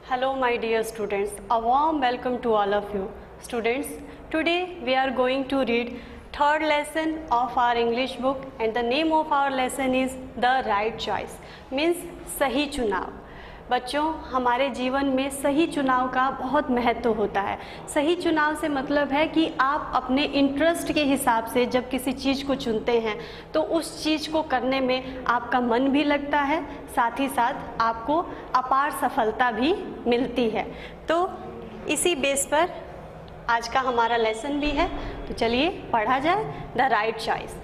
Hello my dear students, a warm welcome to all of you. Students, today we are going to read third lesson of our English book and the name of our lesson is The Right Choice, means सही चुनाव। बच्चों, हमारे जीवन में सही चुनाव का बहुत महत्व होता है। सही चुनाव से मतलब है कि आप अपने इंटरेस्ट के हिसाब से जब किसी चीज़ को चुनते हैं तो उस चीज़ को करने में आपका मन भी लगता है, साथ ही साथ आपको अपार सफलता भी मिलती है। तो इसी बेस पर आज का हमारा लेसन भी है, तो चलिए पढ़ा जाए। The right choice.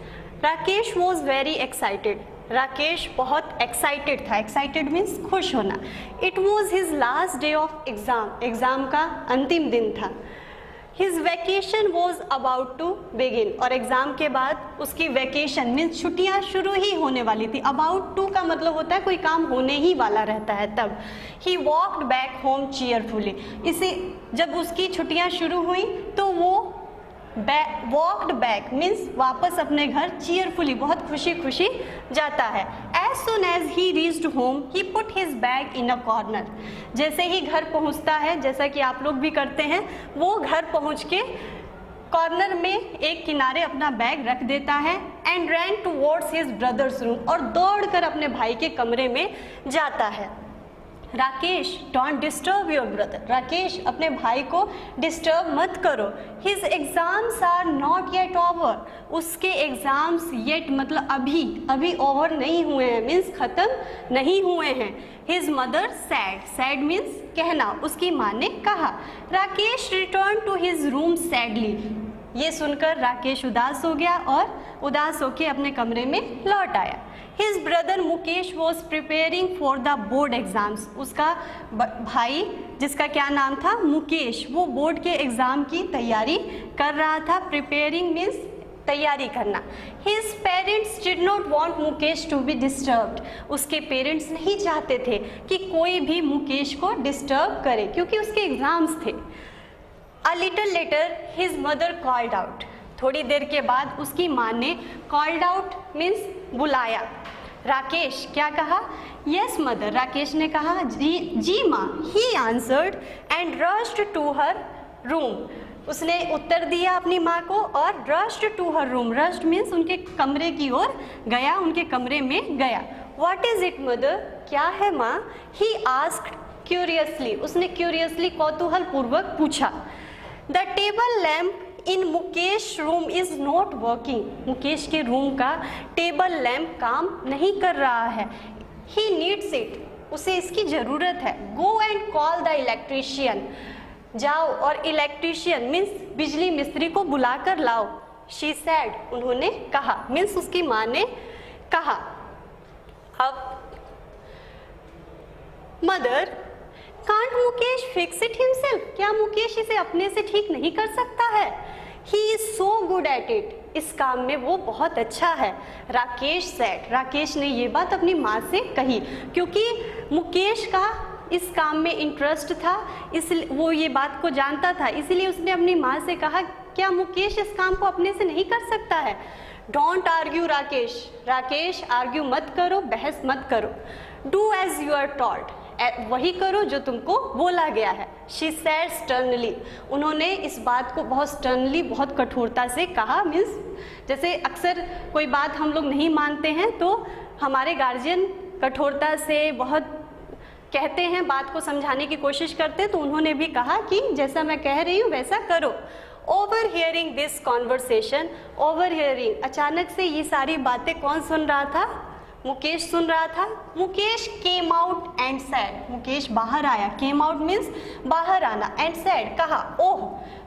Rakesh was very excited. Rakesh बहुत एक्साइटेड था। एक्साइटेड मीन्स खुश होना। It was his last day of exam. Exam का अंतिम दिन था। His vacation was about to begin. और एग्ज़ाम के बाद उसकी वैकेशन मीन्स छुट्टियां शुरू ही होने वाली थी। अबाउट टू का मतलब होता है कोई काम होने ही वाला रहता है तब। He walked back home cheerfully. इसे जब उसकी छुट्टियां शुरू हुई तो वो वॉकड बैक मीन्स वापस अपने घर चीयरफुली बहुत खुशी खुशी जाता है। As soon as he reached home he put his bag in a corner. जैसे ही घर पहुंचता है, जैसा कि आप लोग भी करते हैं, वो घर पहुंच के कॉर्नर में एक किनारे अपना बैग रख देता है। And ran towards his brother's room. और दौड़कर अपने भाई के कमरे में जाता है। Rakesh don't disturb your brother. Rakesh अपने भाई को डिस्टर्ब मत करो। His exams are not yet over. उसके एग्जाम्स येट मतलब अभी ओवर नहीं हुए हैं, मीन्स खत्म नहीं हुए हैं। His mother said. Said means कहना। उसकी माँ ने कहा। Rakesh return to his room sadly. ये सुनकर राकेश उदास हो गया और उदास होकर अपने कमरे में लौट आया। His brother Mukesh was preparing for the board exams. उसका भाई जिसका क्या नाम था, मुकेश, वो बोर्ड के एग्ज़ाम की तैयारी कर रहा था। Preparing means तैयारी करना। His parents did not want Mukesh to be disturbed. उसके पेरेंट्स नहीं चाहते थे कि कोई भी मुकेश को डिस्टर्ब करे क्योंकि उसके एग्ज़ाम्स थे। A little later his mother called out. थोड़ी देर के बाद उसकी माँ ने कॉल्ड आउट मीन्स बुलाया। राकेश क्या कहा? Yes mother. राकेश ने कहा जी माँ। He answered and rushed to her room. उसने उत्तर दिया अपनी माँ को और rushed to her room. Rushed means उनके कमरे की ओर गया, उनके कमरे में गया। What is it mother? क्या है माँ? He asked curiously. उसने क्यूरियसली कौतूहल पूर्वक पूछा। The table lamp in Mukesh room is not working. Mukesh के रूम का टेबल लैम्प काम नहीं कर रहा है। He needs it. उसे इसकी ज़रूरत है। Go and call the electrician. जाओ और इलेक्ट्रीशियन मीन्स बिजली मिस्त्री को बुला कर लाओ। She said. उन्होंने कहा मीन्स उसकी माँ ने कहा। अब mother can't Mukesh fix it himself. क्या मुकेश इसे अपने से ठीक नहीं कर सकता है? He is so good at it. इस काम में वो बहुत अच्छा है। राकेश सैड। राकेश ने ये बात अपनी माँ से कही क्योंकि मुकेश का इस काम में इंटरेस्ट था, इसलिए वो ये बात को जानता था, इसीलिए उसने अपनी माँ से कहा क्या मुकेश इस काम को अपने से नहीं कर सकता है? Don't argue Rakesh. Rakesh argue मत करो, बहस मत करो। Do as you are told. वही करो जो तुमको बोला गया है। She said sternly. उन्होंने इस बात को बहुत स्टर्नली, बहुत कठोरता से कहा। मीन्स जैसे अक्सर कोई बात हम लोग नहीं मानते हैं तो हमारे गार्जियन कठोरता से बहुत कहते हैं, बात को समझाने की कोशिश करते हैं, तो उन्होंने भी कहा कि जैसा मैं कह रही हूँ वैसा करो। Over hearing this conversation. Over hearing, अचानक से ये सारी बातें कौन सुन रहा था? मुकेश सुन रहा था। Mukesh came out and sad. Mukesh बाहर आया। केम आउट मीन्स बाहर आना। एंड सैड कहा oh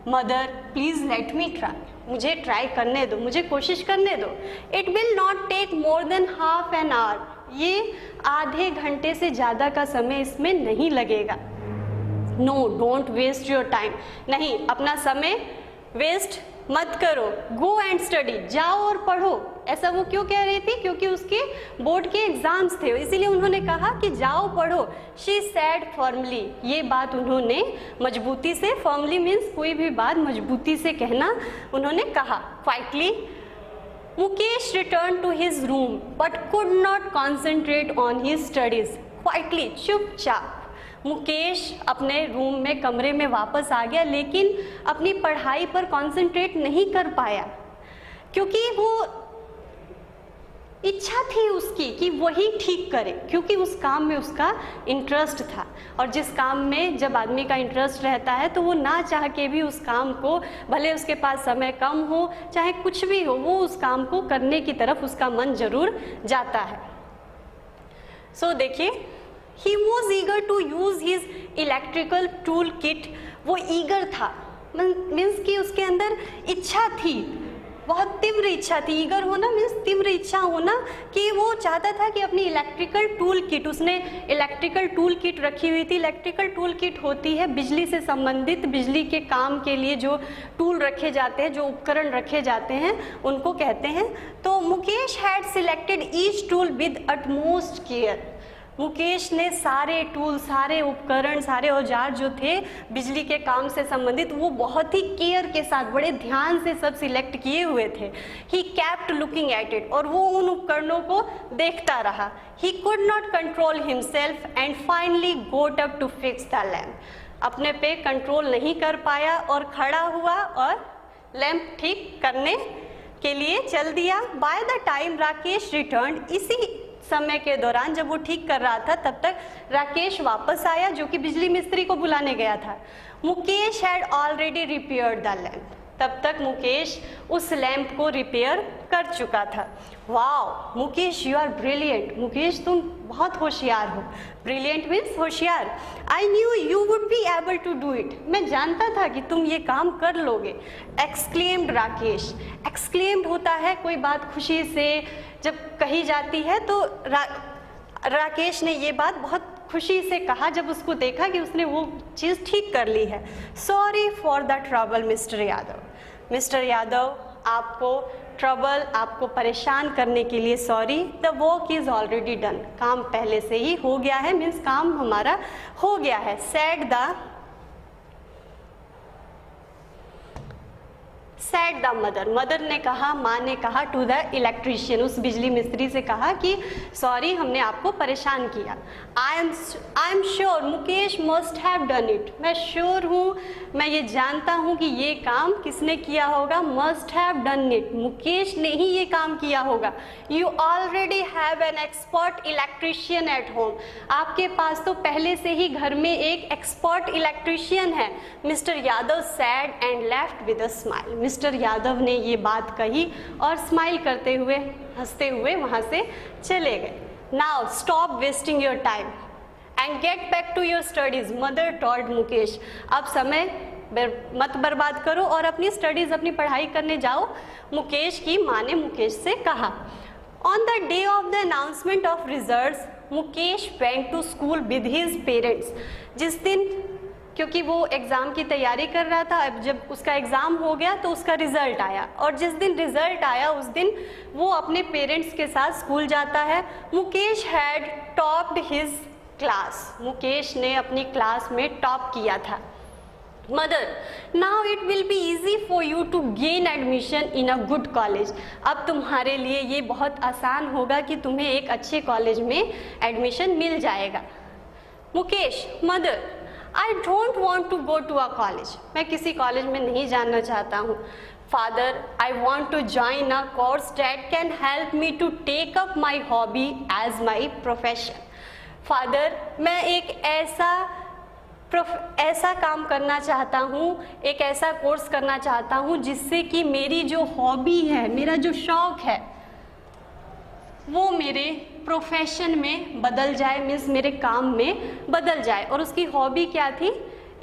mother please let me try. मुझे ट्राई करने दो, मुझे कोशिश करने दो। It will not take more than half an hour. ये आधे घंटे से ज़्यादा का समय इसमें नहीं लगेगा। No don't waste your time. नहीं, अपना समय वेस्ट मत करो। Go and study. जाओ और पढ़ो। ऐसा वो क्यों कह रही थी? क्योंकि उसके बोर्ड के एग्जाम्स थे, इसीलिए उन्होंने कहा कि जाओ पढ़ो। She said firmly. ये बात उन्होंने मजबूती से, फर्मली मीन्स कोई भी बात मजबूती से कहना, उन्होंने कहा। Quietly Mukesh return to his room but could not concentrate on his studies. Quietly चुपचाप मुकेश अपने रूम में कमरे में वापस आ गया, लेकिन अपनी पढ़ाई पर कंसंट्रेट नहीं कर पाया क्योंकि वो इच्छा थी उसकी कि वही ठीक करे, क्योंकि उस काम में उसका इंटरेस्ट था। और जिस काम में जब आदमी का इंटरेस्ट रहता है तो वो ना चाह के भी उस काम को, भले उसके पास समय कम हो चाहे कुछ भी हो, वो उस काम को करने की तरफ उसका मन जरूर जाता है। सो देखिए, he was eager to use his electrical tool kit. वो ईगर था, मीन्स कि उसके अंदर इच्छा थी, बहुत तीव्र इच्छा थी। ईगर होना मीन्स तीव्र इच्छा होना, कि वो चाहता था कि अपनी इलेक्ट्रिकल टूल किट, उसने इलेक्ट्रिकल टूल किट रखी हुई थी। इलेक्ट्रिकल टूल किट होती है बिजली से संबंधित, बिजली के काम के लिए जो टूल रखे जाते हैं, जो उपकरण रखे जाते हैं, उनको कहते हैं। तो Mukesh had selected each tool with utmost care. Mukesh ने सारे टूल, सारे उपकरण, सारे औजार जो थे बिजली के काम से संबंधित, वो बहुत ही केयर के साथ, बड़े ध्यान से सब सिलेक्ट किए हुए थे। He kept looking at it, और वो उन उपकरणों को देखता रहा। He could not control himself and finally got up to fix the lamp. अपने पे कंट्रोल नहीं कर पाया और खड़ा हुआ और लैम्प ठीक करने के लिए चल दिया। By the time Rakesh return, इसी समय के दौरान जब वो ठीक कर रहा था तब तक राकेश वापस आया, जो कि बिजली मिस्त्री को बुलाने गया था। Mukesh had already repaired the lamp. तब तक मुकेश उस लैंप को रिपेयर कर चुका था। Wow Mukesh, you are brilliant. Mukesh तुम बहुत होशियार हो। ब्रिलियंट मीन्स होशियार। I knew you would be able to do it. मैं जानता था कि तुम ये काम कर लोगे। एक्सक्लेम्ड राकेश। एक्सक्लेम्ड होता है कोई बात खुशी से जब कही जाती है, तो राकेश ने ये बात बहुत खुशी से कहा जब उसको देखा कि उसने वो चीज़ ठीक कर ली है। Sorry for the trouble mister Yadav. Mister Yadav, आपको ट्रबल, आपको परेशान करने के लिए sorry. The work is already done. काम पहले से ही हो गया है, मीन्स काम हमारा हो गया है। Sad the mother. मदर ने कहा, माँ ने कहा टू द इलेक्ट्रीशियन, उस बिजली मिस्त्री से कहा कि सॉरी हमने आपको परेशान किया। I am sure Mukesh must have done it. मैं श्योर हूँ, मैं ये जानता हूँ कि ये काम किसने किया होगा। Must have done it, Mukesh ने ही ये काम किया होगा। You already have an expert electrician at home. आपके पास तो पहले से ही घर में एक एक्सपर्ट इलेक्ट्रीशियन है। Mister Yadav sad and left with a smile. Mister Yadav ने ये बात कही और स्माइल करते हुए, हंसते हुए वहाँ से चले गए। Now stop wasting your time and get back to your studies, mother told Mukesh. अब समय मत बर्बाद करो और अपनी स्टडीज, अपनी पढ़ाई करने जाओ, मुकेश की माँ ने मुकेश से कहा। On the day of the announcement of results Mukesh went to school with his parents. जिस दिन, क्योंकि वो एग्ज़ाम की तैयारी कर रहा था, अब जब उसका एग्ज़ाम हो गया तो उसका रिज़ल्ट आया, और जिस दिन रिज़ल्ट आया उस दिन वो अपने पेरेंट्स के साथ स्कूल जाता है। Mukesh had topped his class. Mukesh ने अपनी क्लास में टॉप किया था। Mother, now it will be easy for you to gain admission in a good college. अब तुम्हारे लिए ये बहुत आसान होगा कि तुम्हें एक अच्छे कॉलेज में एडमिशन मिल जाएगा। Mukesh, mother, I don't want to go to a college. मैं किसी कॉलेज में नहीं जाना चाहता हूँ। Father, I want to join a course that can help me to take up my hobby as my profession. Father, मैं एक ऐसा काम करना चाहता हूँ, एक ऐसा कोर्स करना चाहता हूँ जिससे कि मेरी जो हॉबी है, मेरा जो शौक़ है, वो मेरे प्रोफेशन में बदल जाए, मीन्स मेरे काम में बदल जाए। और उसकी हॉबी क्या थी?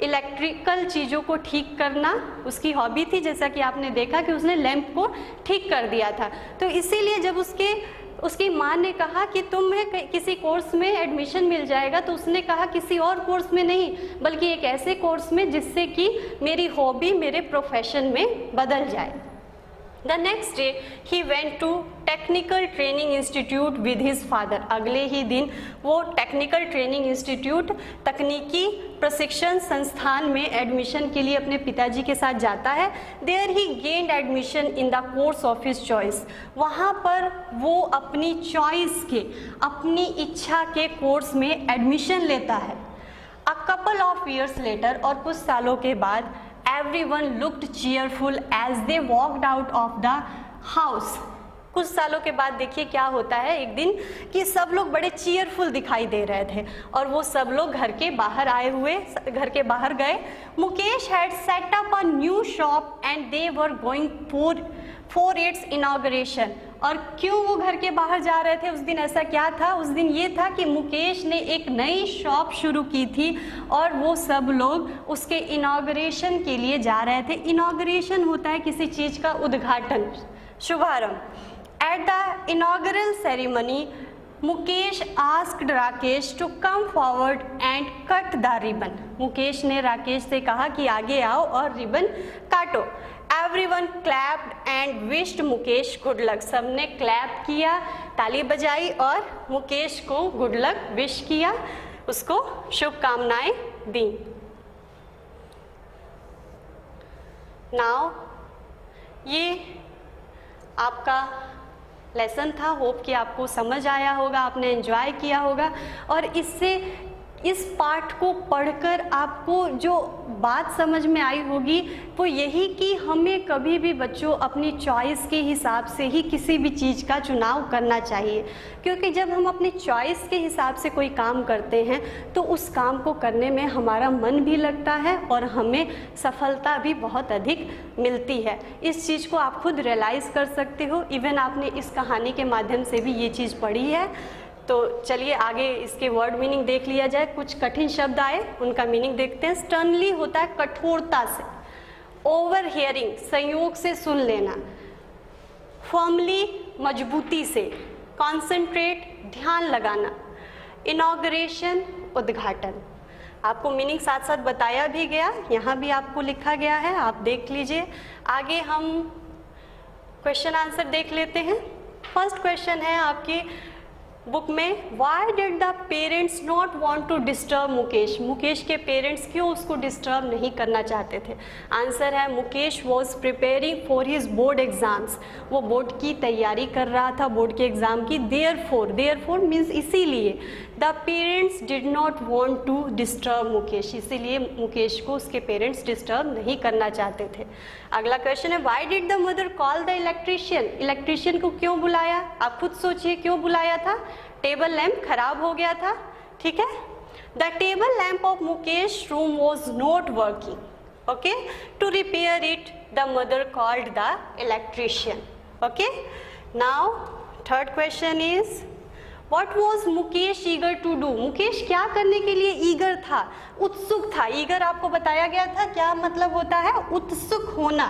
इलेक्ट्रिकल चीज़ों को ठीक करना उसकी हॉबी थी। जैसा कि आपने देखा कि उसने लैंप को ठीक कर दिया था। तो इसीलिए जब उसकी माँ ने कहा कि तुम्हें किसी कोर्स में एडमिशन मिल जाएगा, तो उसने कहा किसी और कोर्स में नहीं, बल्कि एक ऐसे कोर्स में जिससे कि मेरी हॉबी मेरे प्रोफेशन में बदल जाए। The next day he went to technical training institute with his father. अगले ही दिन वो टेक्निकल ट्रेनिंग इंस्टीट्यूट, तकनीकी प्रशिक्षण संस्थान में एडमिशन के लिए अपने पिताजी के साथ जाता है। There he gained admission in the course of his choice. वहाँ पर वो अपनी चॉइस के, अपनी इच्छा के कोर्स में एडमिशन लेता है। A couple of years later, और कुछ सालों के बाद, everyone looked cheerful as they walked out of the house. कुछ सालों के बाद देखिए क्या होता है एक दिन कि सब लोग बड़े चीयरफुल दिखाई दे रहे थे और वो सब लोग घर के बाहर गए. Mukesh had set up a new shop and they were going for its inauguration. और क्यों वो घर के बाहर जा रहे थे? उस दिन ऐसा क्या था? उस दिन ये था कि मुकेश ने एक नई शॉप शुरू की थी और वो सब लोग उसके इनॉग्रेशन के लिए जा रहे थे. इनॉग्रेशन होता है किसी चीज़ का उद्घाटन, शुभारंभ. At the inaugural ceremony, Mukesh asked Rakesh to come forward and cut the ribbon. Mukesh ने राकेश से कहा कि आगे आओ और रिबन काटो. Everyone clapped and wished Mukesh good luck. सबने क्लैप किया, ताली बजाई और मुकेश को गुड लक विश किया, उसको शुभकामनाएं दी. Now ये आपका लेसन था. होप कि आपको समझ आया होगा, आपने एंजॉय किया होगा और इससे इस पाठ को पढ़कर आपको जो बात समझ में आई होगी वो यही कि हमें कभी भी बच्चों अपनी चॉइस के हिसाब से ही किसी भी चीज़ का चुनाव करना चाहिए, क्योंकि जब हम अपनी चॉइस के हिसाब से कोई काम करते हैं तो उस काम को करने में हमारा मन भी लगता है और हमें सफलता भी बहुत अधिक मिलती है. इस चीज़ को आप खुद रियलाइज़ कर सकते हो. इवन आपने इस कहानी के माध्यम से भी ये चीज़ पढ़ी है. तो चलिए आगे इसके वर्ड मीनिंग देख लिया जाए. कुछ कठिन शब्द आए, उनका मीनिंग देखते हैं. स्टर्नली होता है कठोरता से. ओवर हियरिंग संयोग से सुन लेना. फर्मली मजबूती से. कॉन्सेंट्रेट ध्यान लगाना. इनॉग्रेशन उद्घाटन. आपको मीनिंग साथ साथ बताया भी गया, यहाँ भी आपको लिखा गया है, आप देख लीजिए. आगे हम क्वेश्चन आंसर देख लेते हैं. फर्स्ट क्वेश्चन है आपकी बुक में, why did the parents not want to disturb Mukesh. Mukesh के पेरेंट्स क्यों उसको डिस्टर्ब नहीं करना चाहते थे? आंसर है Mukesh was preparing for his board exams. वो बोर्ड की तैयारी कर रहा था, बोर्ड के एग्ज़ाम की. देयरफॉर मीन्स इसीलिए. The parents did not want to disturb Mukesh. इसीलिए मुकेश को उसके पेरेंट्स डिस्टर्ब नहीं करना चाहते थे. अगला क्वेश्चन है, Y did the mother call the electrician. Electrician को क्यों बुलाया? आप खुद सोचिए क्यों बुलाया था? टेबल लैंप खराब हो गया था. ठीक है. The table lamp of Mukesh room was not working. Okay, to repair it the mother called the electrician. Okay. Now third question is, What was Mukesh eager to do. Mukesh क्या करने के लिए ईगर था? उत्सुक था. ईगर आपको बताया गया था क्या मतलब होता है? उत्सुक होना.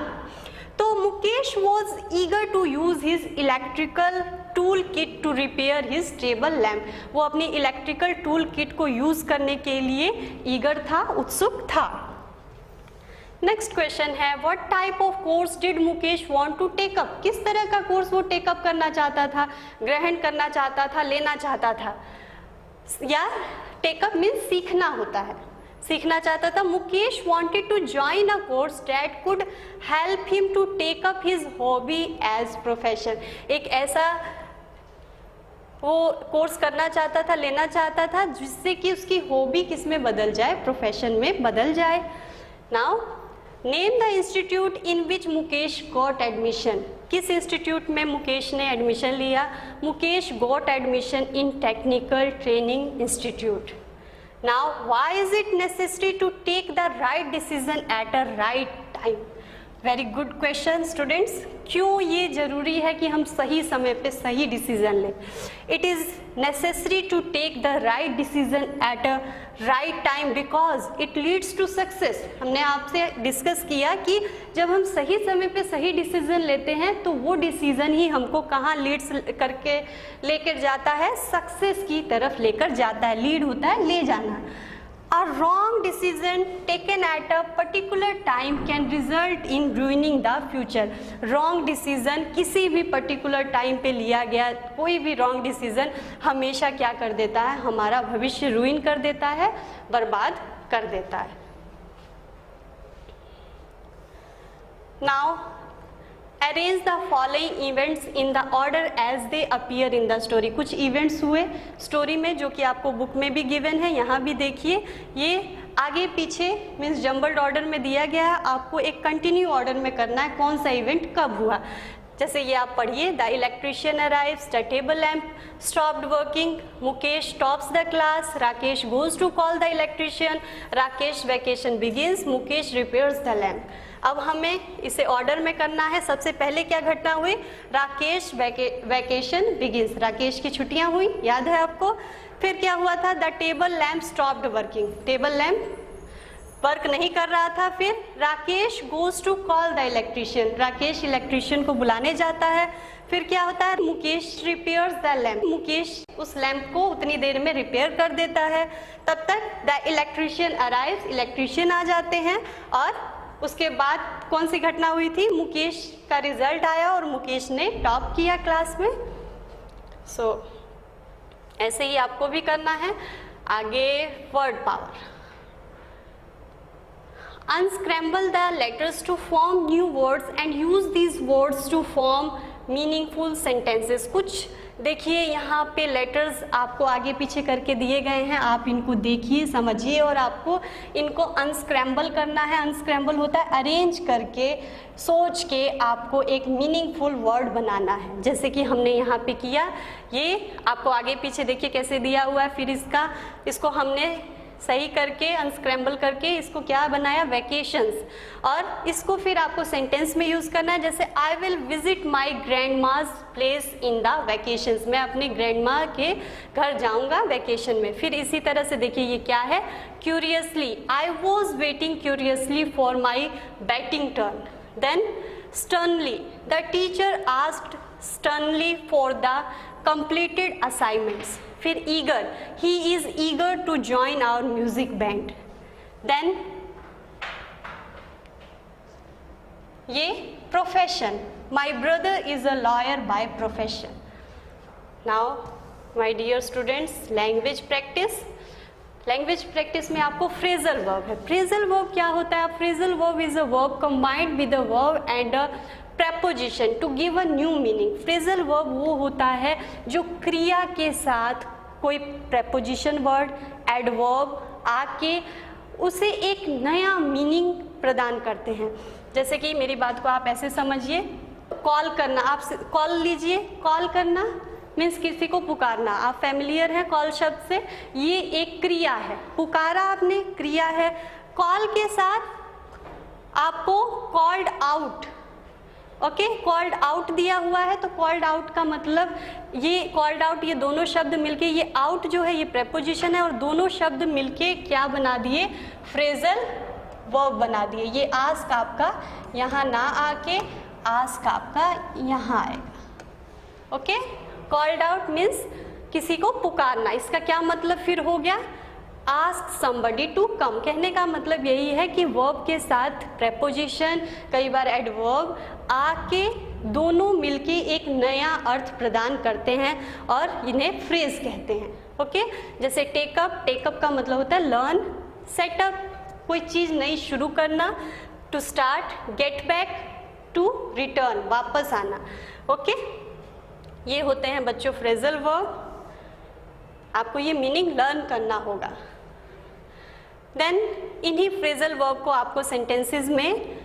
तो Mukesh was eager to use his electrical tool kit to repair his table lamp. वो अपनी इलेक्ट्रिकल टूल किट को यूज करने के लिए ईगर था, उत्सुक था. नेक्स्ट क्वेश्चन है, what type of course did Mukesh want to take up. किस तरह का कोर्स वो टेकअप करना चाहता था, ग्रहण करना चाहता था, लेना चाहता था? या टेकअप मीन्स सीखना होता है, सीखना चाहता था. Mukesh wanted to join a course that could help him to take up his hobby as profession. एक ऐसा वो कोर्स करना चाहता था, लेना चाहता था जिससे कि उसकी हॉबी किस में बदल जाए, प्रोफेशन में बदल जाए. Now name the institute in which Mukesh got admission. किस इंस्टीट्यूट में मुकेश ने एडमिशन लिया? Mukesh got admission in technical training institute. Now why is it necessary to take the right decision at a right time. Very good question students. क्यों ये ज़रूरी है कि हम सही समय पे सही डिसीजन लें? It is necessary to take the right decision at a right time because it leads to success. हमने आपसे डिस्कस किया कि जब हम सही समय पे सही डिसीजन लेते हैं तो वो डिसीजन ही हमको कहाँ लीड्स करके लेकर जाता है, सक्सेस की तरफ लेकर जाता है. लीड होता है ले जाना. A wrong decision taken at a particular time can result in ruining the future. Wrong decision किसी भी particular time पे लिया गया कोई भी wrong decision हमेशा क्या कर देता है, हमारा भविष्य ruin कर देता है, बर्बाद कर देता है. Now arrange the following events in the order as they appear in the story. कुछ इवेंट्स हुए स्टोरी में जो कि आपको बुक में भी गिवन है, यहाँ भी देखिए. ये आगे पीछे मीन्स जम्बल्ड ऑर्डर में दिया गया है, आपको एक कंटिन्यू ऑर्डर में करना है कौन सा इवेंट कब हुआ। जैसे ये आप पढ़िए, the electrician arrives, the table lamp stopped working, Mukesh tops the class, Rakesh goes to call the electrician, Rakesh vacation begins, Mukesh repairs the lamp. अब हमें इसे ऑर्डर में करना है। सबसे पहले क्या घटना हुई, राकेश वैकेशन बिगिंस, राकेश की छुट्टियां हुई, याद है आपको। फिर क्या हुआ था, the table lamp stopped working, table lamp work नहीं कर रहा था। फिर Rakesh goes to call the electrician, Rakesh electrician को बुलाने जाता है। फिर क्या होता है, Mukesh repairs the lamp, Mukesh उस लैम्प को उतनी देर में रिपेयर कर देता है। तब तक द इलेक्ट्रिशियन अराइव्स, इलेक्ट्रिशियन आ जाते हैं। और उसके बाद कौन सी घटना हुई थी, मुकेश का रिजल्ट आया और मुकेश ने टॉप किया क्लास में। सो ऐसे ही आपको भी करना है। आगे word power, unscramble the letters to form new words and use these words to form meaningful sentences। कुछ देखिए यहाँ पे लेटर्स आपको आगे पीछे करके दिए गए हैं, आप इनको देखिए समझिए और आपको इनको अनस्क्रैम्बल करना है। अनस्क्रैम्बल होता है अरेंज करके, सोच के आपको एक मीनिंगफुल वर्ड बनाना है, जैसे कि हमने यहाँ पे किया। ये आपको आगे पीछे देखिए कैसे दिया हुआ है। फिर इसको हमने सही करके अनस्क्रैम्बल करके इसको क्या बनाया, वैकेशंस। और इसको फिर आपको सेंटेंस में यूज़ करना है, जैसे I will visit my grand माज प्लेस इन द वैकेशंस, मैं अपनी ग्रैंड माँ के घर जाऊंगा वैकेशन में। फिर इसी तरह से देखिए ये क्या है, curiously, I was waiting curiously for my batting turn. Then sternly, the teacher asked sternly for the completed assignments। फिर eager, he is eager to join our music band। then ये profession, my brother is a lawyer by profession। now my dear students, language practice। Language practice में आपको phrasal verb है। Phrasal verb क्या होता है, phrasal verb is a verb combined with a verb and a preposition to give a new meaning। Phrasal verb वो होता है जो क्रिया के साथ कोई preposition वर्ड, एडवर्ब आके उसे एक नया मीनिंग प्रदान करते हैं। जैसे कि मेरी बात को आप ऐसे समझिए, कॉल करना, आप कॉल लीजिए, कॉल करना मीन्स किसी को पुकारना, आप फैमिलियर हैं कॉल शब्द से, ये एक क्रिया है। पुकारा आपने, क्रिया है। कॉल के साथ आपको called out, okay, called out दिया हुआ है, तो कॉल्ड आउट का मतलब ये कॉल्ड आउट, ये दोनों शब्द मिलके, ये आउट जो है ये प्रेपोजिशन है और दोनों शब्द मिलके क्या बना दिए, फ्रेजल वर्ब बना दिए। ये आस्क आपका यहाँ ना आके आस्क आपका यहाँ आएगा। ओके, कॉल्ड आउट मीन्स किसी को पुकारना। इसका क्या मतलब फिर हो गया, आस्क समबडी टू कम। कहने का मतलब यही है कि वर्ब के साथ प्रेपोजिशन, कई बार एडवर्ब आके दोनों मिलके एक नया अर्थ प्रदान करते हैं और इन्हें फ्रेज कहते हैं। ओके, जैसे टेकअप, टेकअप का मतलब होता है लर्न, सेटअप कोई चीज़ नई शुरू करना, to start, get back, to return वापस आना। ओके, ये होते हैं बच्चों फ्रेजल वर्ब। आपको ये मीनिंग लर्न करना होगा। देन इन्हीं फ्रेजल वर्ब को आपको सेंटेंसेस में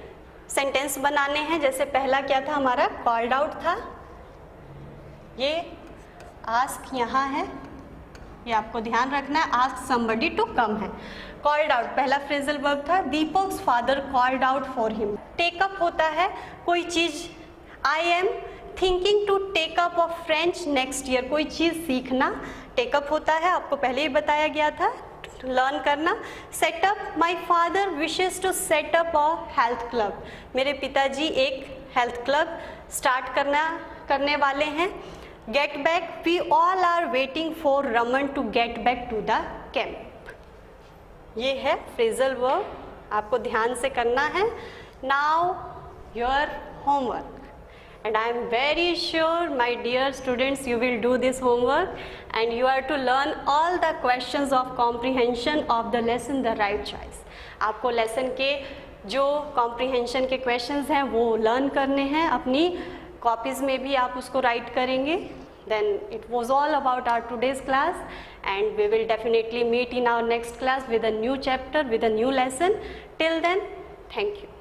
सेंटेंस बनाने हैं। जैसे पहला क्या था हमारा, कॉल्ड आउट था, ये आस्क यहाँ है, ये आपको ध्यान रखना है, आस्क समबडी टू कम है। कॉल्ड आउट पहला फ्रेजल वर्ब था, Deepak's father called out for him. Take up होता है कोई चीज़, I am thinking to take up of French next year, कोई चीज़ सीखना टेकअप होता है, आपको पहले ही बताया गया था, लर्न करना। Setup, my father wishes to setup a health club, मेरे पिताजी एक हेल्थ क्लब स्टार्ट करने वाले हैं। Get back, we all are waiting for Raman to get back to the camp. ये है फ्रेजल वर्ब, आपको ध्यान से करना है। Now your homework, and I am very sure my dear students you will do this homework and you are to learn all the questions of comprehension of the lesson the right choice। आपको lesson के जो comprehension के questions हैं वो learn करने हैं, अपनी copies में भी आप उसको राइट करेंगे। Then it was all about our today's class, and we will definitely meet in our next class with a new chapter, with a new lesson. Till then, thank you.